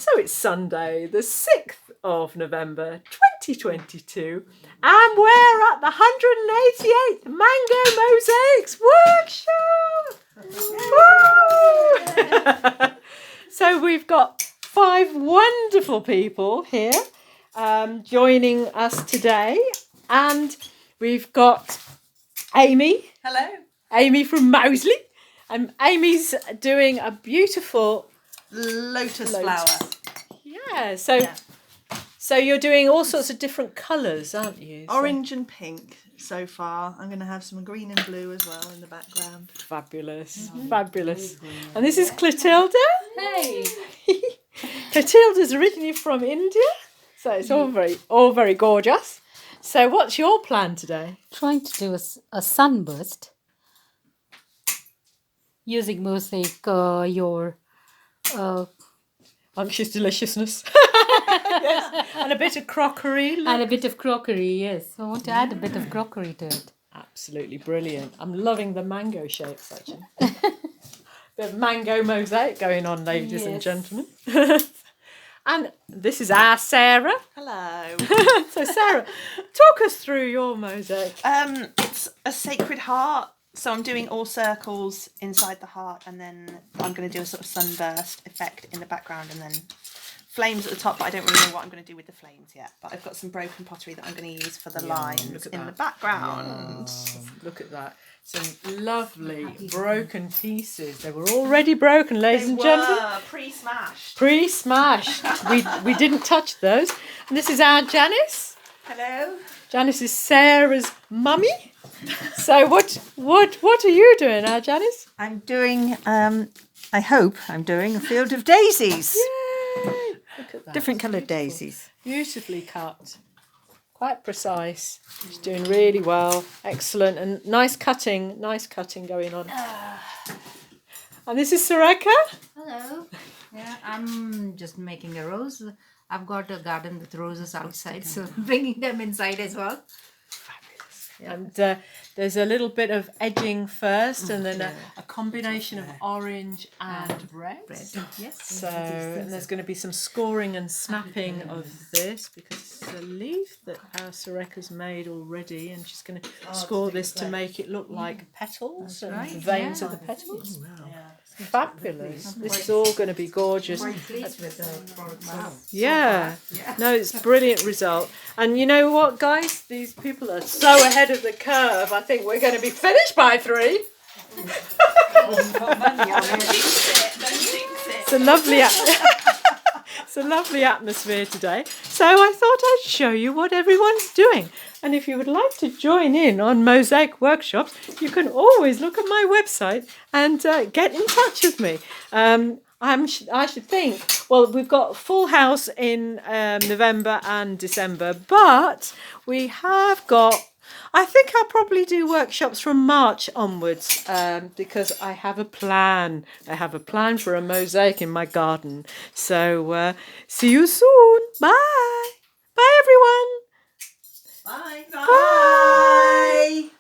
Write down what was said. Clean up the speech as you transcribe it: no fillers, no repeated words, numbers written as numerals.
So it's Sunday, the 6th of November 2022, and we're at the 188th Mango Mosaics workshop. Woo! So we've got 5 wonderful people here joining us today, and we've got Amy. Hello. Amy from Moseley. And Amy's doing a beautiful Lotus flower. Yeah, so you're doing all sorts of different colours, aren't you? Orange and pink so far. I'm going to have some green and blue as well in the background. Fabulous, fabulous. And this is Clotilda. Hey. Clotilda's originally from India, so it's all very gorgeous. So what's your plan today? Trying to do a sunburst using mosaic, your Unctuous deliciousness. Yes. And a bit of crockery. Look. and a bit of crockery. Yes, I want to add a bit of crockery to it. Absolutely brilliant. I'm loving the mango shapes, actually. Bit of mango mosaic going on, ladies and gentlemen. And this is our Sarah. Hello. So Sarah, talk us through your mosaic. It's a sacred heart. So I'm doing all circles inside the heart, and then I'm going to do a sort of sunburst effect in the background, and then flames at the top, but I don't really know what I'm going to do with the flames yet. But I've got some broken pottery that I'm going to use for the lines in the background. Look at that. Some lovely broken pieces. They were already broken, ladies and gentlemen. Pre-smashed. Pre-smashed. We didn't touch those. And this is our Janice. Hello. Janice is Sarah's mummy. So what are you doing now, Janice? I'm doing, I hope I'm doing a field of daisies. Yay! Look at that. Different coloured daisies. Beautifully cut. Quite precise. She's doing really well. Excellent. And nice cutting going on. And this is Sureka. Hello. Yeah, I'm just making a rose. I've got a garden with roses outside, so bringing them inside as well. And there's a little bit of edging first, and then a combination of orange and red. Yes. So, and there's going to be some scoring and snapping of this, because it's a leaf that our Sureka's made already, and she's going to score this to make it look like petals and veins of the petals. Fabulous. This is all going to be gorgeous. Yeah. No, it's a brilliant result. And you know what, guys? These people are so ahead of the curve. I think we're going to be finished by 3. It's a lovely it's a lovely atmosphere today. So I thought I'd show you what everyone's doing. And if you would like to join in on mosaic workshops, you can always look at my website and get in touch with me. I should think, well, we've got full house in November and December, but we have got, I think I'll probably do workshops from March onwards, because I have a plan. I have a plan for a mosaic in my garden. So see you soon. Bye. Bye, everyone. Bye. Bye.